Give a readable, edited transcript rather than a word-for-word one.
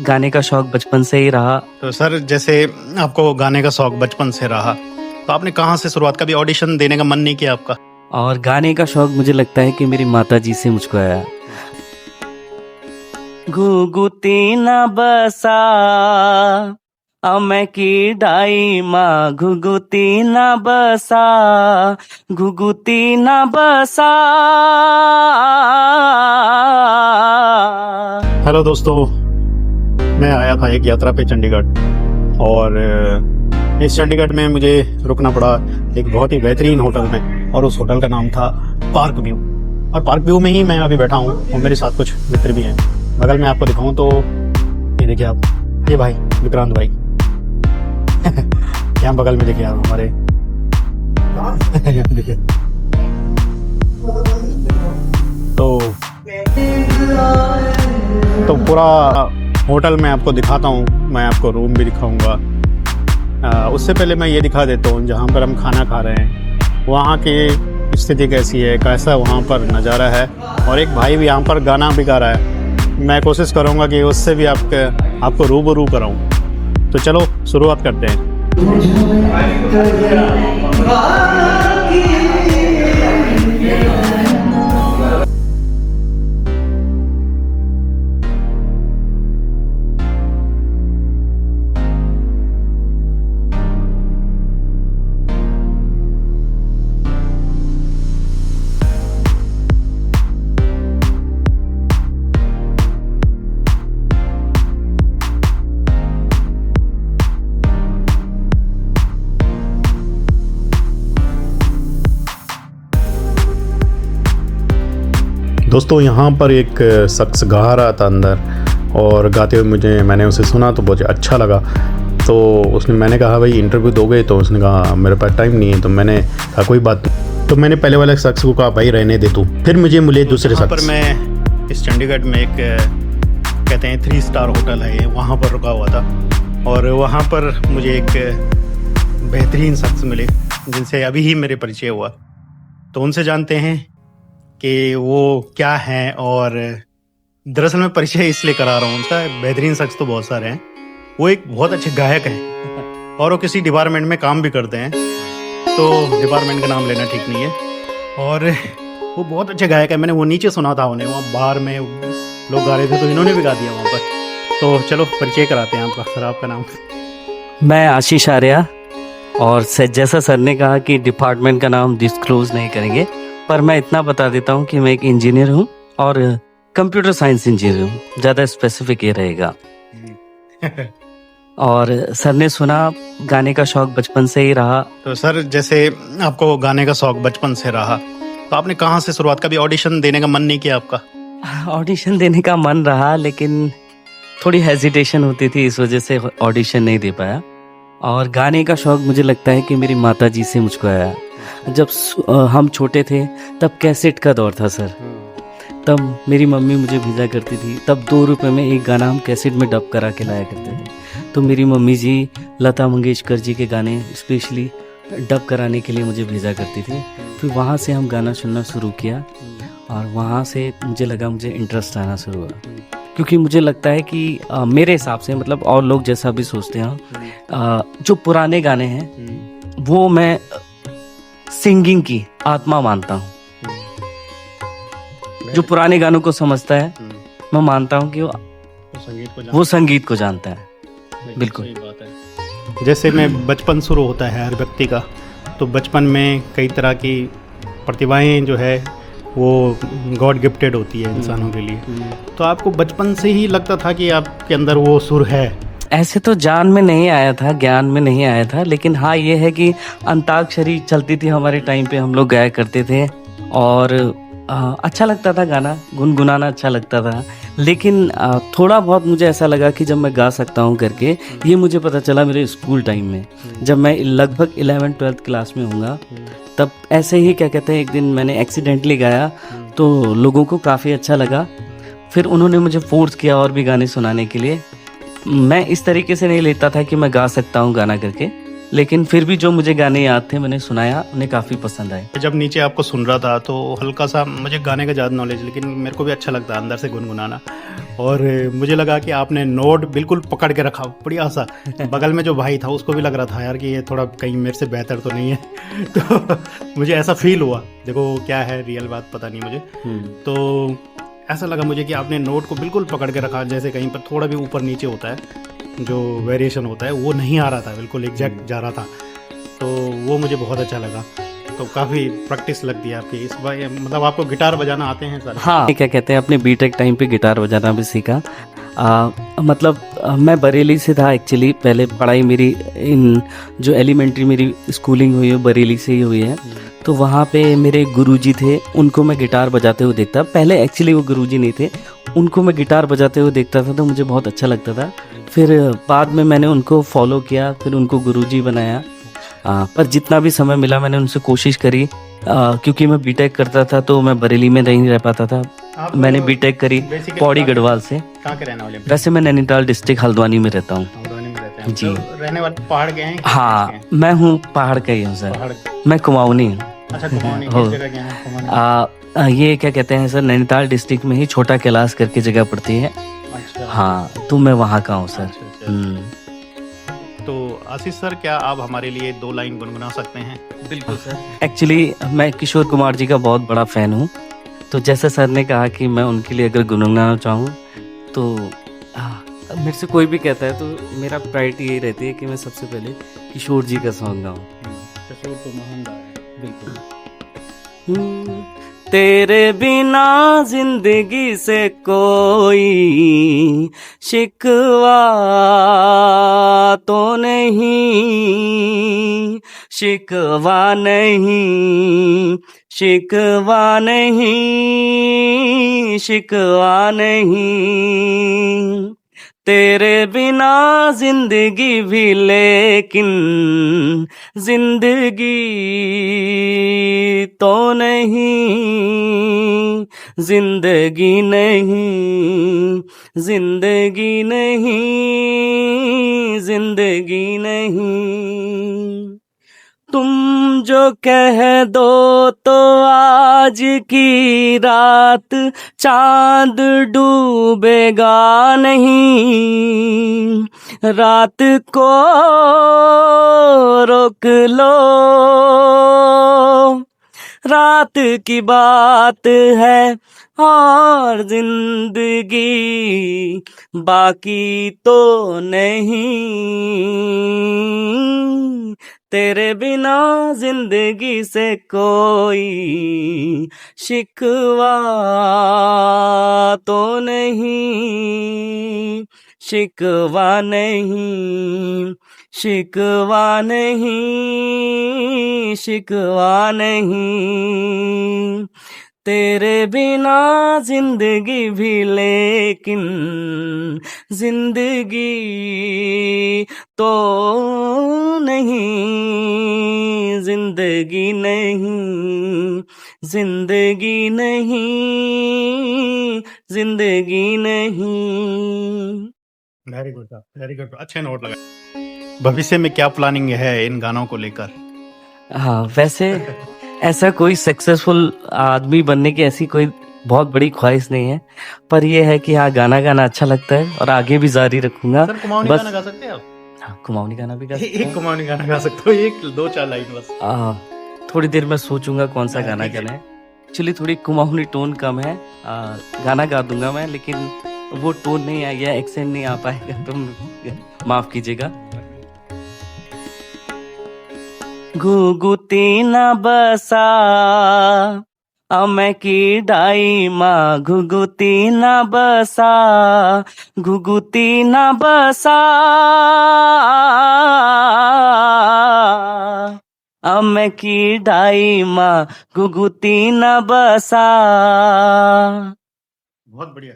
गाने का शौक बचपन से ही रहा। तो सर जैसे आपको गाने का शौक बचपन से रहा, तो आपने कहाँ से शुरुआत, कभी ऑडिशन देने का मन नहीं किया आपका? और गाने का शौक मुझे लगता है कि मेरी माता जी से मुझको आया। घुघुती ना बसा अमै की डाई माँ, घुघुती ना बसा, घुघुती ना बसा। हेलो दोस्तों, मैं आया था एक यात्रा पे चंडीगढ़, और इस चंडीगढ़ में मुझे रुकना पड़ा एक बहुत ही बेहतरीन होटल में, और उस होटल का नाम था पार्क व्यू। और पार्क व्यू में ही मैं अभी बैठा हूँ, और मेरे साथ कुछ मित्र भी हैं। बगल में आपको दिखाऊं तो ये देखिए आप, ये भाई विक्रांत भाई यहाँ बगल में देखिए आप हमारे देखिए। तो पूरा होटल में आपको दिखाता हूँ, मैं आपको रूम भी दिखाऊंगा। उससे पहले मैं ये दिखा देता हूँ जहाँ पर हम खाना खा रहे हैं वहाँ की स्थिति कैसी है, कैसा वहाँ पर नज़ारा है। और एक भाई भी यहाँ पर गाना भी गा रहा है, मैं कोशिश करूँगा कि उससे भी आपको रूबरू कराऊँ। तो चलो शुरुआत करते हैं। दोस्तों यहाँ पर एक शख्स गा रहा था अंदर, और गाते हुए मैंने उसे सुना तो बहुत अच्छा लगा। तो मैंने कहा भाई इंटरव्यू दोगे, तो उसने कहा मेरे पास टाइम नहीं है। तो मैंने कहा कोई बात नहीं। तो मैंने पहले वाले शख्स को कहा भाई रहने दे तू, फिर मुझे मिले दूसरे शख्स। पर मैं इस चंडीगढ़ में एक कहते हैं 3 स्टार होटल है, वहाँ पर रुका हुआ था, और वहाँ पर मुझे एक बेहतरीन शख्स मिले जिनसे अभी ही मेरे परिचय हुआ। तो उनसे जानते हैं कि वो क्या है, और दरअसल मैं परिचय इसलिए करा रहा हूँ उनका। बेहतरीन शख्स तो बहुत सारे हैं, वो एक बहुत अच्छे गायक हैं, और वो किसी डिपार्टमेंट में काम भी करते हैं, तो डिपार्टमेंट का नाम लेना ठीक नहीं है। और वो बहुत अच्छे गायक है, मैंने वो नीचे सुना था उन्हें, वहाँ बाहर में लोग गा रहे थे तो इन्होंने भी गा दिया वहाँ पर। तो चलो परिचय कराते हैं आपका। सर आपका नाम? मैं आशीष आर्या, और जैसा सर ने कहा कि डिपार्टमेंट का नाम डिस्क्लोज नहीं करेंगे, पर मैं इतना बता देता हूँ कि मैं एक इंजीनियर हूँ, और कंप्यूटर साइंस इंजीनियर हूँ, ज़्यादा स्पेसिफिक ये रहेगा। और सर ने सुना गाने का शौक बचपन से ही रहा। तो सर जैसे आपको गाने का शौक बचपन से रहा, तो आपने कहाँ से शुरुआत, कभी ऑडिशन देने का मन नहीं किया आपका? ऑडिशन देने का मन रहा, लेकिन थोड़ी हेजिटेशन होती थी, इस वजह से ऑडिशन नहीं दे पाया। और गाने का शौक मुझे लगता है कि मेरी माता जी से मुझको आया। जब हम छोटे थे तब कैसेट का दौर था सर, तब मेरी मम्मी मुझे भेजा करती थी। तब 2 रुपए में एक गाना हम कैसेट में डब करा के लाया करते थे। तो मेरी मम्मी जी लता मंगेशकर जी के गाने स्पेशली डब कराने के लिए मुझे भेजा करती थी। फिर वहाँ से हम गाना सुनना शुरू किया, और वहाँ से मुझे लगा मुझे इंटरेस्ट आना शुरू हुआ, क्योंकि मुझे लगता है कि मेरे हिसाब से, मतलब और लोग जैसा भी सोचते हैं, जो पुराने गाने हैं वो मैं सिंगिंग की आत्मा मानता हूँ। जो पुराने गानों को समझता है, मैं मानता हूँ कि वो संगीत को जानता है। बिल्कुल सही बात है। जैसे में बचपन शुरू होता है हर व्यक्ति का, तो बचपन में कई तरह की प्रतिभाएं जो है वो गॉड गिफ्टेड होती है इंसानों के लिए। तो आपको बचपन से ही लगता था कि आपके अंदर वो सुर है? ऐसे तो जान में नहीं आया था, ज्ञान में नहीं आया था, लेकिन हाँ ये है कि अंताक्षरी चलती थी हमारे टाइम पे, हम लोग गाया करते थे, और अच्छा लगता था गाना गुनगुनाना, अच्छा लगता था। लेकिन थोड़ा बहुत मुझे ऐसा लगा कि जब मैं गा सकता हूँ करके, ये मुझे पता चला मेरे स्कूल टाइम में, जब मैं लगभग 11th-12th क्लास में हूँगा। तब ऐसे ही क्या कहते हैं, एक दिन मैंने एक्सीडेंटली गाया, तो लोगों को काफ़ी अच्छा लगा। फिर उन्होंने मुझे फोर्स किया और भी गाने सुनाने के लिए। मैं इस तरीके से नहीं लेता था कि मैं गा सकता हूँ गाना करके, लेकिन फिर भी जो मुझे गाने याद थे मैंने सुनाया, उन्हें काफ़ी पसंद आए। जब नीचे आपको सुन रहा था तो हल्का सा मुझे गाने का ज़्यादा नॉलेज, लेकिन मेरे को भी अच्छा लगता है अंदर से गुनगुनाना। और मुझे लगा कि आपने नोट बिल्कुल पकड़ के रखा, बढ़िया सा। बगल में जो भाई था उसको भी लग रहा था यार कि ये थोड़ा कहीं मेरे से बेहतर तो नहीं है। तो मुझे ऐसा फील हुआ, देखो क्या है रियल बात पता नहीं मुझे। तो ऐसा लगा मुझे कि आपने नोट को बिल्कुल पकड़ के रखा, जैसे कहीं पर थोड़ा भी ऊपर नीचे होता है, जो वेरिएशन होता है वो नहीं आ रहा था, बिल्कुल एग्जैक्ट जा रहा था। तो वो मुझे बहुत अच्छा लगा। तो काफ़ी प्रैक्टिस लगती है आपकी इस बार, मतलब आपको गिटार बजाना आते हैं सर? हाँ, क्या कहते हैं, अपने बीटेक टाइम पे गिटार बजाना भी सीखा। मतलब मैं बरेली से था एक्चुअली, पहले पढ़ाई मेरी इन जो एलिमेंट्री मेरी स्कूलिंग हुई है बरेली से ही हुई है। तो वहाँ पे मेरे गुरुजी थे, उनको मैं गिटार बजाते हुए देखता। पहले एक्चुअली वो गुरुजी नहीं थे, उनको मैं गिटार बजाते हुए देखता था तो मुझे बहुत अच्छा लगता था। फिर बाद में मैंने उनको फॉलो किया, फिर उनको गुरुजी बनाया। पर जितना भी समय मिला मैंने उनसे कोशिश करी, क्योंकि मैं बीटेक करता था तो मैं बरेली में नहीं रह पाता था। आप मैंने बीटेक करी basically पौड़ी गढ़वाल से। कहाँ के रहने वाले हैं? वैसे मैं नैनीताल डिस्ट्रिक्ट हल्द्वानी में रहता हूँ। हल्द्वानी में रहते हैं जी। तो रहने वाले पहाड़ के हैं कि हाँ, देश के हैं? मैं हूँ पहाड़ का ही हूँ सर। पहाड़। मैं कुमाऊनी हूँ। अच्छा, कुमाऊनी हो। किस जगह के हैं कुमाऊनी? ये क्या कहते हैं सर, नैनीताल डिस्ट्रिक्ट में ही छोटा कैलाश करके जगह पड़ती है। अच्छा। हाँ, तो मैं वहाँ का हूँ सर। अच्छा, अच्छा। तो आशीष सर, क्या आप हमारे लिए 2 लाइन गुनगुना सकते हैं? बिल्कुल सर। एक्चुअली मैं किशोर कुमार जी का बहुत बड़ा फ़ैन हूँ। तो जैसे सर ने कहा कि मैं उनके लिए अगर गुनगुनाना चाहूँ तो मेरे से कोई भी कहता है तो मेरा प्रायोरिटी यही रहती है कि मैं सबसे पहले किशोर जी का सॉन्ग गाऊँ। किशोर तो महान गायक है। बिल्कुल। तेरे बिना जिंदगी से कोई शिकवा तो नहीं, शिकवा नहीं, शिकवा नहीं, शिकवा नहीं। तेरे बिना जिंदगी भी लेकिन जिंदगी तो नहीं, जिंदगी नहीं, जिंदगी नहीं, जिंदगी नहीं। तुम जो कह दो तो आज की रात चांद डूबेगा नहीं, रात को रोक लो, रात की बात है और जिंदगी बाकी तो नहीं। तेरे बिना जिंदगी से कोई शिकवा तो नहीं, शिकवा नहीं, शिकवा नहीं, शिकवा नहीं। तेरे बिना जिंदगी भी लेकिन जिंदगी तो नहीं, जिंदगी नहीं, जिंदगी नहीं, जिंदगी नहीं। वेरी गुड साहब, वेरी गुड, अच्छे नोट लगा। भविष्य में क्या प्लानिंग है इन गानों को लेकर? हाँ, वैसे ऐसा कोई सक्सेसफुल आदमी बनने की ऐसी कोई बहुत बड़ी ख्वाहिश नहीं है, पर यह है कि हाँ, गाना गाना अच्छा लगता है और आगे भी जारी रखूंगा। सर, कुमाऊनी बस गाना गा सकते हैं आप? हाँ, कुमाऊनी गाना भी गा सकता एक हूँ। कुमाऊनी गाना गा सकते हो, एक 2-4 लाइन बस। थोड़ी देर में सोचूंगा कौन सा गाना ठीक है। गाना है। एक्चुअली थोड़ी कुमाऊनी टोन कम है। गाना गा दूंगा मैं, लेकिन वो टोन नहीं आएगा, एक्सेंट नहीं आ पाएगा, तो माफ कीजिएगा। घुघुती न बसा अमे की डाई माँ, घुघुती न बसा, घुघुती न बसा अमे की डाई माँ, घुघुती न बसा। बहुत बढ़िया।